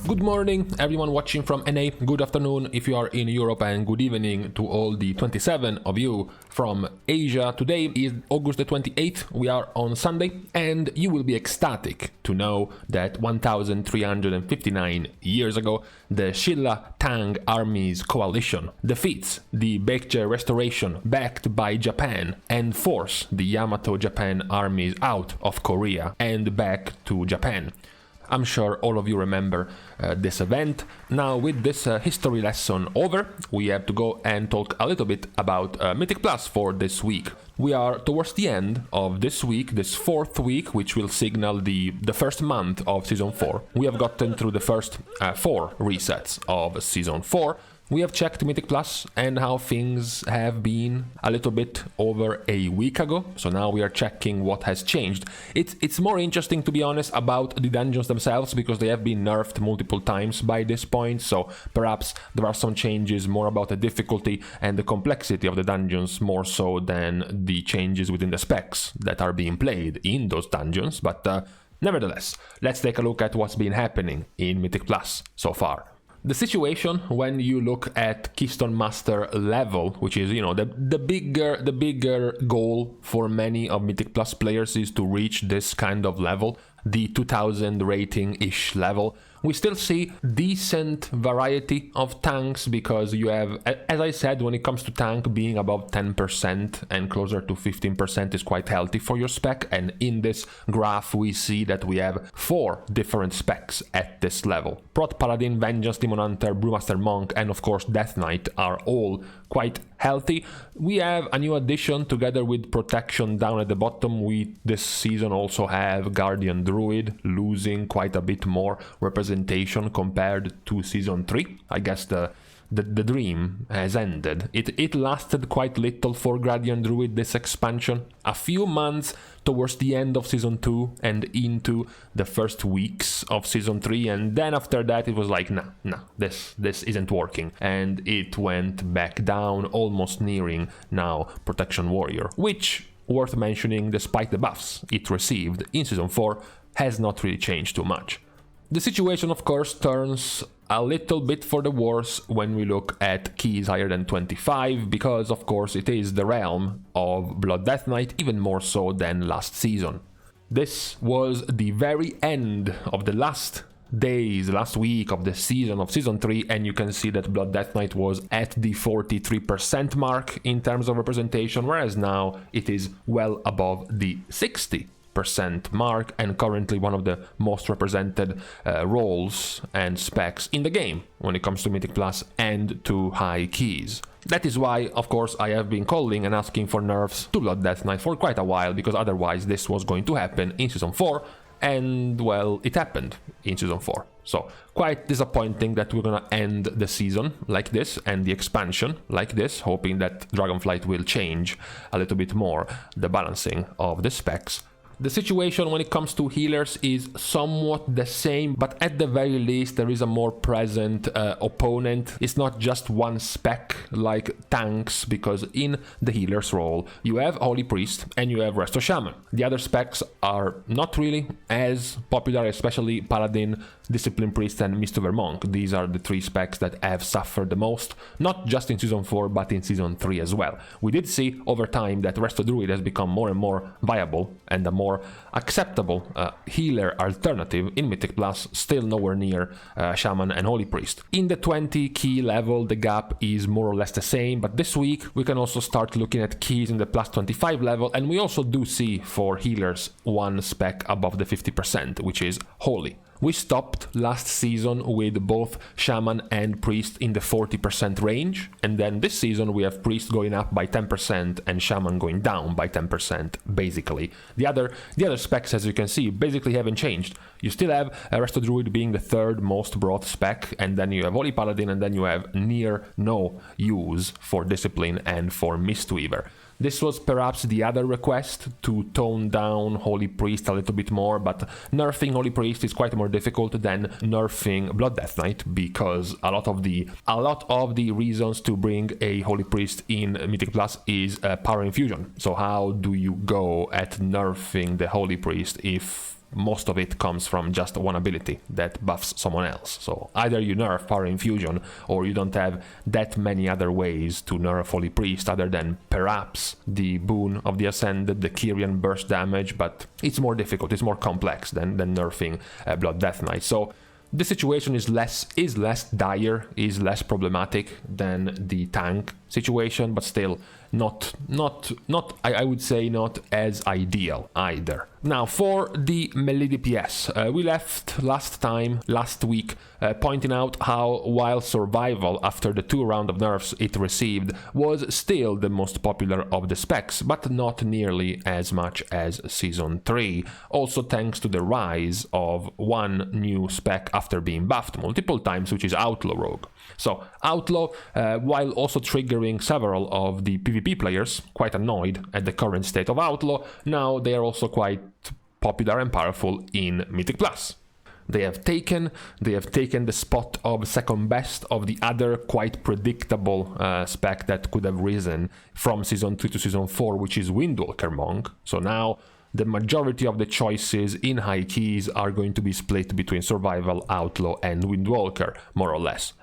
Good morning, everyone watching from NA, good afternoon if you are in Europe, and good evening to all the 27 of you from Asia. Today is August the 28th, we are on Sunday, and you will be ecstatic to know that 1359 years ago, the Shilla Tang Army's coalition defeats the Baekje Restoration backed by Japan and force the Yamato Japan armies out of Korea and back to Japan. I'm sure all of you remember this event. Now, with this history lesson over, we have to go and talk a little bit about Mythic Plus for this week. We are towards the end of this week, this fourth week, which will signal the first month of Season 4. We have gotten through the first 4 resets of Season 4. We have checked Mythic Plus and how things have been a little bit over a week ago. So now we are checking what has changed. It's more interesting, to be honest, about the dungeons themselves because they have been nerfed multiple times by this point. So perhaps there are some changes more about the difficulty and the complexity of the dungeons more so than the changes within the specs that are being played in those dungeons. But nevertheless, let's take a look at what's been happening in Mythic Plus so far. The situation when you look at Keystone Master level, which is, the bigger goal for many of Mythic Plus players is to reach this kind of level, the 2000 rating-ish level. We still see decent variety of tanks because you have, as I said, when it comes to tank, being above 10% and closer to 15% is quite healthy for your spec. And in this graph, we see that we have 4 different specs at this level. Prot Paladin, Vengeance, Demon Hunter, Brewmaster Monk, and of course Death Knight are all quite healthy. We have a new addition together with Protection down at the bottom. We this season also have Guardian Druid losing quite a bit more representation compared to Season 3. I guess the dream has ended. It lasted quite little for Guardian Druid, this expansion. A few months towards the end of Season 2 and into the first weeks of Season 3, and then after that it was like, nah, this isn't working. And it went back down, almost nearing now Protection Warrior, which, worth mentioning, despite the buffs it received in Season 4, has not really changed too much. The situation, of course, turns a little bit for the worse when we look at keys higher than 25, because, of course, it is the realm of Blood Death Knight, even more so than last season. This was the very end of the last week of the season of Season 3, and you can see that Blood Death Knight was at the 43% mark in terms of representation, whereas now it is well above the 60% mark and currently one of the most represented roles and specs in the game when it comes to Mythic Plus and to high keys. That is why, of course, I have been calling and asking for nerfs to Blood Death Knight for quite a while, because otherwise this was going to happen in Season 4, and, well, it happened in Season 4. So, quite disappointing that we're gonna end the season like this and the expansion like this, hoping that Dragonflight will change a little bit more the balancing of the specs. The situation when it comes to healers is somewhat the same, but at the very least there is a more present opponent. It's not just one spec like tanks, because in the healer's role you have Holy Priest and you have Resto Shaman. The other specs are not really as popular, especially Paladin, Discipline Priest and Mistover Monk. These are the 3 specs that have suffered the most, not just in Season 4 but in Season 3 as well. We did see over time that Resto Druid has become more and more viable and a more acceptable healer alternative in Mythic Plus, still nowhere near Shaman and Holy Priest. In the 20 key level the gap is more or less the same, but this week we can also start looking at keys in the plus 25 level, and we also do see for healers one spec above the 50%, which is Holy. We stopped last season with both Shaman and Priest in the 40% range, and then this season we have Priest going up by 10% and Shaman going down by 10%, basically. The other specs, as you can see, basically haven't changed. You still have Resto Druid being the 3rd most brought spec, and then you have Holy Paladin, and then you have near no use for Discipline and for Mistweaver. This was perhaps the other request, to tone down Holy Priest a little bit more, but nerfing Holy Priest is quite more difficult than nerfing Blood Death Knight, because a lot of the reasons to bring a Holy Priest in Mythic Plus is power infusion. So how do you go at nerfing the Holy Priest if most of it comes from just one ability that buffs someone else. So either you nerf Power Infusion, or you don't have that many other ways to nerf Holy Priest other than perhaps the boon of the Ascended, the Kyrian burst damage, but it's more difficult, it's more complex than nerfing Blood Death Knight. So the situation is less dire, is less problematic than the tank situation, but still not I would say not as ideal either. Now for the melee DPS, we left last week pointing out how while survival after the 2 rounds of nerfs it received was still the most popular of the specs, but not nearly as much as Season 3, also thanks to the rise of one new spec after being buffed multiple times, which is Outlaw Rogue. So Outlaw, while also triggering several of the PvP players quite annoyed at the current state of Outlaw, now they are also quite popular and powerful in Mythic Plus. They have taken the spot of second best of the other quite predictable spec that could have risen from Season 3 to Season 4, which is Windwalker Monk. So now the majority of the choices in high keys are going to be split between Survival, Outlaw and Windwalker, more or less.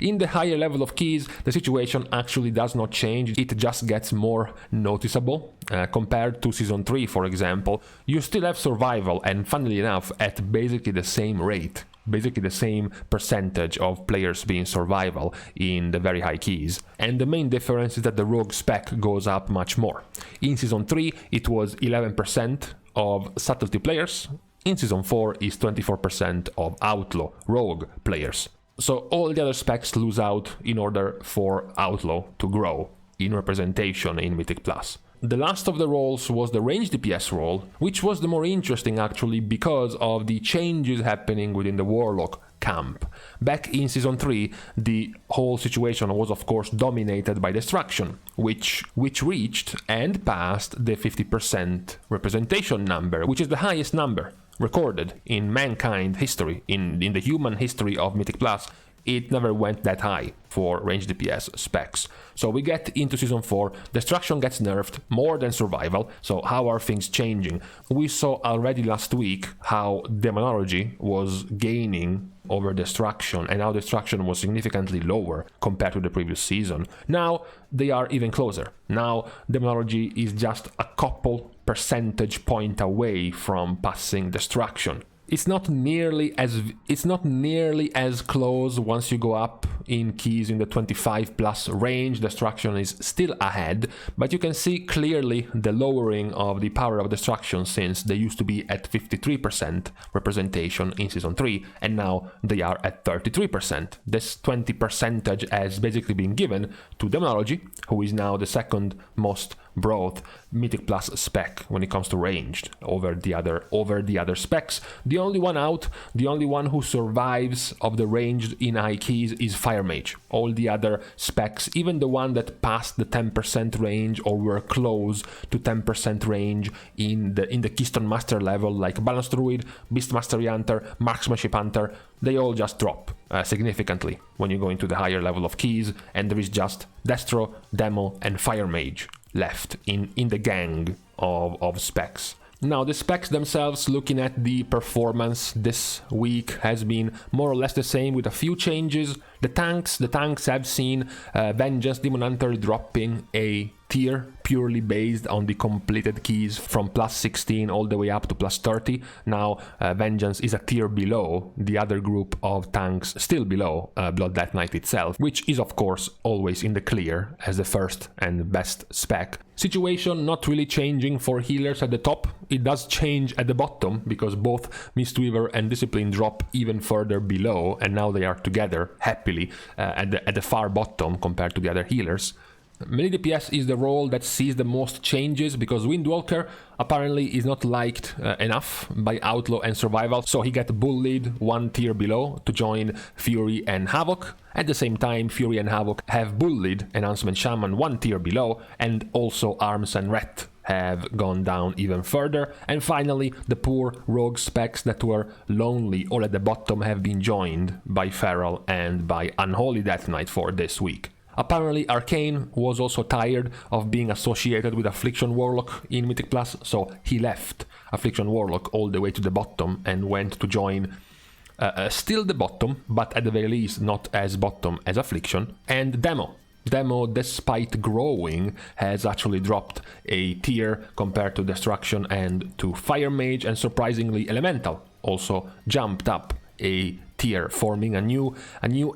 In the higher level of keys, the situation actually does not change, it just gets more noticeable. Compared to Season 3, for example, you still have Survival, and funnily enough, at basically the same rate, basically the same percentage of players being Survival in the very high keys. And the main difference is that the Rogue spec goes up much more. In Season 3, it was 11% of Subtlety players. In Season 4 is 24% of Outlaw Rogue players. So all the other specs lose out in order for Outlaw to grow in representation in Mythic Plus. The last of the roles was the Ranged DPS role, which was the more interesting actually because of the changes happening within the Warlock camp. Back in Season 3, the whole situation was of course dominated by Destruction, which reached and passed the 50% representation number, which is the highest number recorded in mankind history, in the human history of Mythic Plus. It never went that high for Ranged DPS specs. So we get into Season 4, Destruction gets nerfed more than Survival, so how are things changing? We saw already last week how Demonology was gaining over Destruction, and how Destruction was significantly lower compared to the previous season. Now they are even closer. Now Demonology is just a couple percentage point away from passing Destruction. It's not nearly as close once you go up in keys in the 25 plus range. Destruction is still ahead, but you can see clearly the lowering of the power of Destruction, since they used to be at 53% representation in Season 3 and now they are at 33%. This 20% has basically been given to Demonology, who is now the second most broad Mythic Plus spec when it comes to ranged over the other specs. The only one out, the only one who survives of the ranged in high keys is Fire Mage. All the other specs, even the one that passed the 10% range or were close to 10% range in the Keystone Master level, like Balanced Druid, Beast Mastery Hunter, Marksmanship Hunter, they all just drop significantly when you go into the higher level of keys, and there is just Destro, Demo and Fire Mage left in the gang of specs. Now the specs themselves, looking at the performance this week, has been more or less the same with a few changes. The tanks have seen Vengeance Demon Hunter dropping a tier purely based on the completed keys from plus 16 all the way up to plus 30. Now Vengeance is a tier below the other group of tanks, still below Blood Death Knight itself, which is of course always in the clear as the first and best spec. Situation not really changing for healers at the top. It does change at the bottom because both Mistweaver and Discipline drop even further below, and now they are together happily at the far bottom compared to the other healers. Melee DPS is the role that sees the most changes because Windwalker apparently is not liked enough by Outlaw and Survival, so he got bullied one tier below to join Fury and Havoc. At the same time, Fury and Havoc have bullied Enhancement Shaman one tier below, and also Arms and Ret have gone down even further. And finally, the poor rogue specs that were lonely all at the bottom have been joined by Feral and by Unholy Death Knight for this week. Apparently Arcane was also tired of being associated with Affliction Warlock in Mythic Plus, so he left Affliction Warlock all the way to the bottom and went to join still the bottom, but at the very least not as bottom as Affliction, and Demo. Demo, despite growing, has actually dropped a tier compared to Destruction and to Fire Mage, and surprisingly Elemental also jumped up a tier, forming a new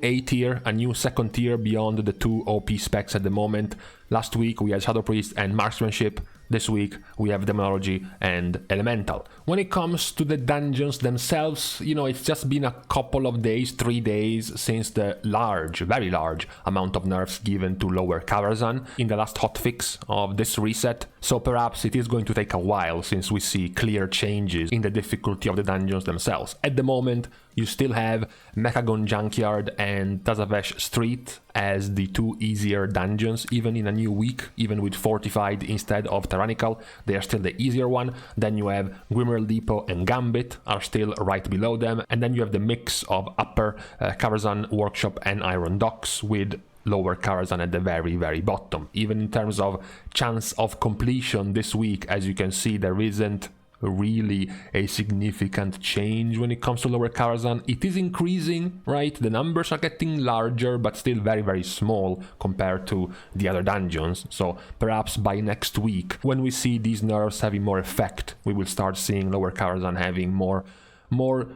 A tier, a new second tier beyond the two OP specs at the moment. Last week we had Shadow Priest and Marksmanship. This week we have Demonology and Elemental. When it comes to the dungeons themselves, you know, it's just been a couple of days, 3 days, since the very large amount of nerfs given to Lower Karazhan in the last hotfix of this reset. So perhaps it is going to take a while since we see clear changes in the difficulty of the dungeons themselves. At the moment, you still have Mechagon Junkyard and Tazavesh Street as the two easier dungeons, even in a new week, even with Fortified instead of Tyrannical, they are still the easier one. Then you have Grimmer Depot and Gambit are still right below them, and then you have the mix of Upper Karazhan Workshop and Iron Docks with Lower Karazhan at the very bottom. Even in terms of chance of completion this week, as you can see, there isn't really a significant change when it comes to Lower Karazhan. It is increasing, right? The numbers are getting larger, but still very small compared to the other dungeons. So perhaps by next week, when we see these nerfs having more effect, we will start seeing Lower Karazhan having more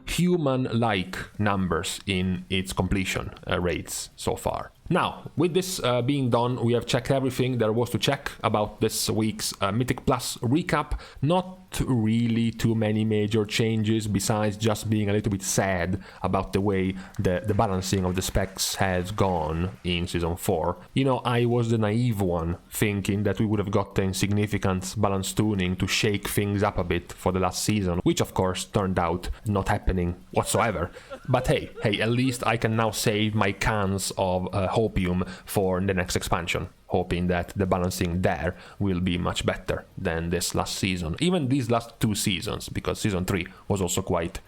human-like numbers in its completion rates so far. Now, with this being done, we have checked everything there was to check about this week's Mythic Plus recap. Not really too many major changes, besides just being a little bit sad about the way the balancing of the specs has gone in Season 4. You know, I was the naive one, thinking that we would have gotten significant balance tuning to shake things up a bit for the last season, which of course turned out not happening whatsoever. But hey, at least I can now save my cans of Hopium for the next expansion, hoping that the balancing there will be much better than this last season, even these last 2 seasons, because Season 3 was also quite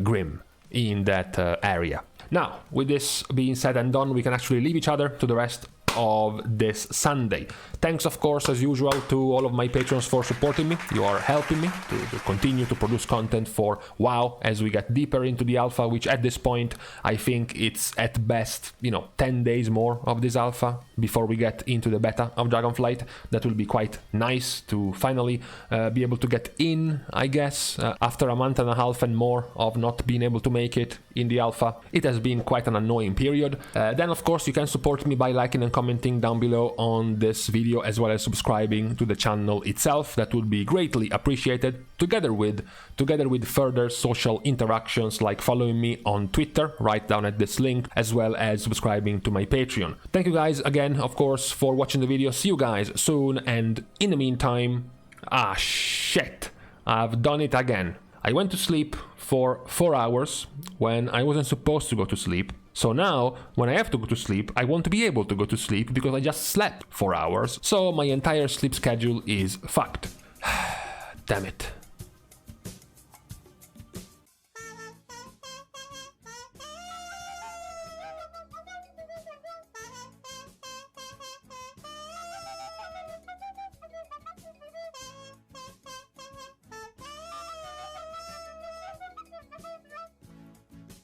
grim in that area. Now, with this being said and done, we can actually leave each other to the rest of this Sunday. Thanks, of course, as usual, to all of my patrons for supporting me. You are helping me to continue to produce content for WoW as we get deeper into the alpha, which at this point, I think it's at best, 10 days more of this alpha before we get into the beta of Dragonflight. That will be quite nice to finally be able to get in, I guess, after a month and a half and more of not being able to make it in the alpha. It has been quite an annoying period. Then, of course, you can support me by liking and commenting down below on this video, as well as subscribing to the channel itself. That would be greatly appreciated, together with further social interactions like following me on Twitter right down at this link, as well as subscribing to my Patreon. Thank you guys again, of course, for watching the video. See you guys soon, and in the meantime, shit, I've done it again. I went to sleep for 4 hours when I wasn't supposed to go to sleep. So now, when I have to go to sleep, I want to be able to go to sleep because I just slept 4 hours. So my entire sleep schedule is fucked. Damn it.